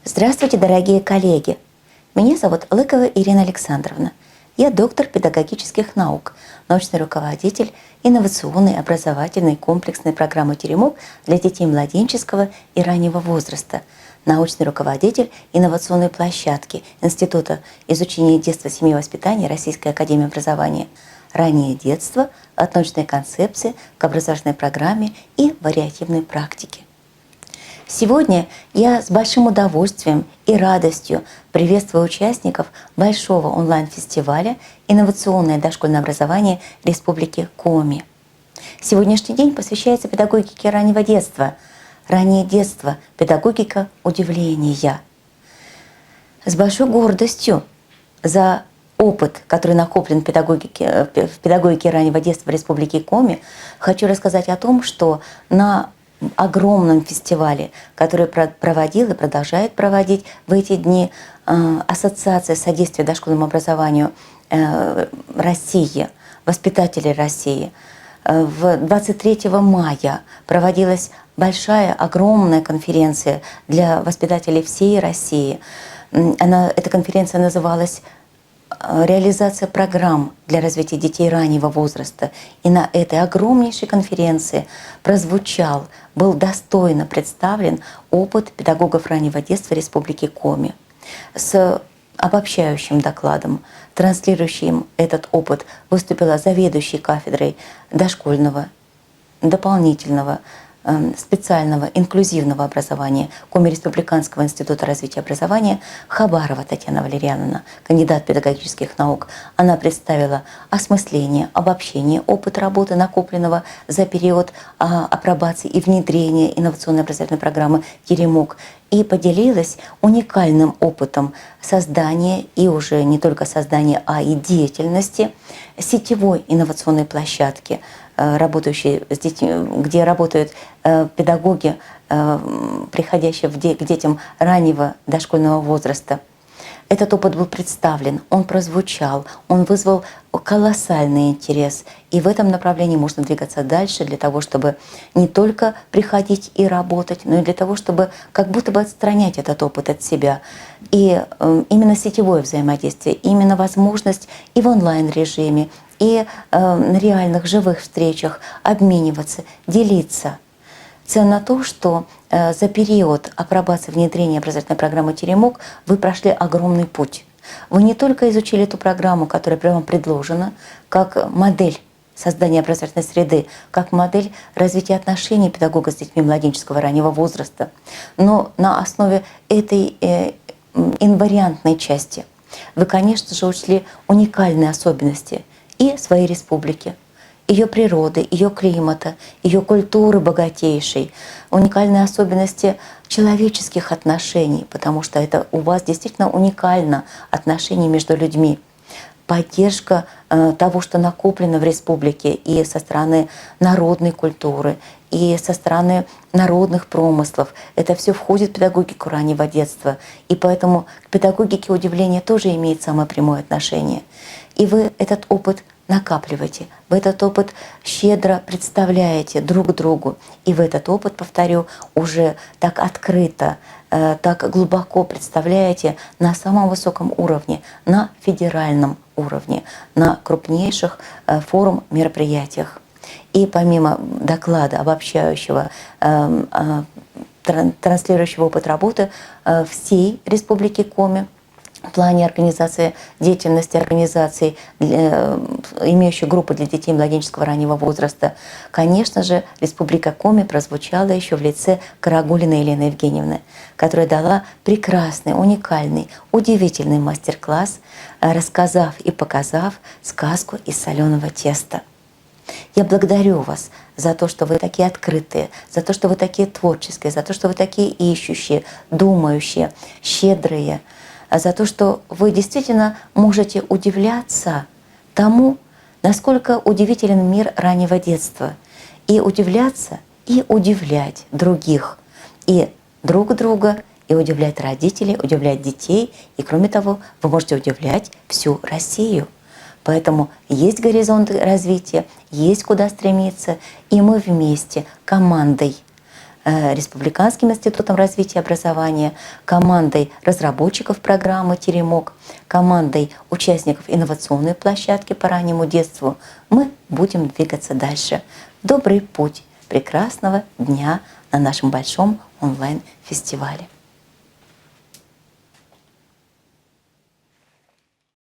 Здравствуйте, дорогие коллеги! Меня зовут Лыкова Ирина Александровна. Я доктор педагогических наук, научный руководитель инновационной образовательной комплексной программы «Теремок» для детей младенческого и раннего возраста, научный руководитель инновационной площадки Института изучения детства, семьи и воспитания Российской академии образования, раннее детство, от научной концепции к образовательной программе и вариативной практике. Сегодня я с большим удовольствием и радостью приветствую участников большого онлайн-фестиваля «Инновационное дошкольное образование Республики Коми». Сегодняшний день посвящается педагогике раннего детства. Раннее детство – педагогика удивления. С большой гордостью за опыт, который накоплен в педагогике раннего детства в Республике Коми, хочу рассказать о том, что на огромном фестивале, который проводил и продолжает проводить в эти дни Ассоциация содействия дошкольному образованию России, воспитателей России. 23 мая проводилась большая, огромная конференция для воспитателей всей России. Эта конференция называлась «Реализация программ для развития детей раннего возраста». И на этой огромнейшей конференции был достойно представлен опыт педагогов раннего детства Республики Коми. С обобщающим докладом, транслирующим этот опыт, выступила заведующей кафедрой дошкольного, дополнительного, специального инклюзивного образования Коми Республиканского института развития образования Хабарова Татьяна Валерьяновна, кандидат педагогических наук. Она представила осмысление, обобщение опыта работы, накопленного за период апробации и внедрения инновационной образовательной программы «Теремок», и поделилась уникальным опытом создания, и уже не только создания, а и деятельности сетевой инновационной площадки, работающие с детьми, где работают педагоги, приходящие к детям раннего дошкольного возраста. Этот опыт был представлен, он прозвучал, он вызвал колоссальный интерес. И в этом направлении можно двигаться дальше для того, чтобы не только приходить и работать, но и для того, чтобы как будто бы отстранять этот опыт от себя. И именно сетевое взаимодействие, именно возможность и в онлайн-режиме, и на реальных живых встречах обмениваться, делиться. Ценно то, что за период апробации внедрения образовательной программы «Теремок» вы прошли огромный путь. Вы не только изучили ту программу, которая прямо предложена, как модель создания образовательной среды, как модель развития отношений педагога с детьми младенческого раннего возраста, но на основе этой инвариантной части вы, конечно же, учли уникальные особенности и своей республики, ее природы, ее климата, ее культуры богатейшей, уникальные особенности человеческих отношений, потому что это у вас действительно уникально отношения между людьми. Поддержка того, что накоплено в республике и со стороны народной культуры, и со стороны народных промыслов. Это все входит в педагогику раннего детства. И поэтому к педагогике удивления тоже имеет самое прямое отношение. И вы этот опыт накапливаете, вы этот опыт щедро представляете друг другу. И в этот опыт, повторю, уже так открыто, так глубоко представляете на самом высоком уровне, на федеральном уровне, на крупнейших форум-мероприятиях. И помимо доклада, обобщающего, транслирующего опыт работы всей Республики Коми, в плане организации деятельности организаций, имеющих группы для детей младенческого раннего возраста, конечно же, Республика Коми прозвучала еще в лице Карагулиной Елены Евгеньевны, которая дала прекрасный, уникальный, удивительный мастер-класс, рассказав и показав сказку из соленого теста. Я благодарю вас за то, что вы такие открытые, за то, что вы такие творческие, за то, что вы такие ищущие, думающие, щедрые, за то, что вы действительно можете удивляться тому, насколько удивителен мир раннего детства. И удивляться, и удивлять других. И друг друга, и удивлять родителей, удивлять детей. И кроме того, вы можете удивлять всю Россию. Поэтому есть горизонты развития, есть куда стремиться. И мы вместе, командой, Республиканским институтом развития и образования, командой разработчиков программы «Теремок», командой участников инновационной площадки по раннему детству мы будем двигаться дальше. Добрый путь, прекрасного дня на нашем большом онлайн-фестивале.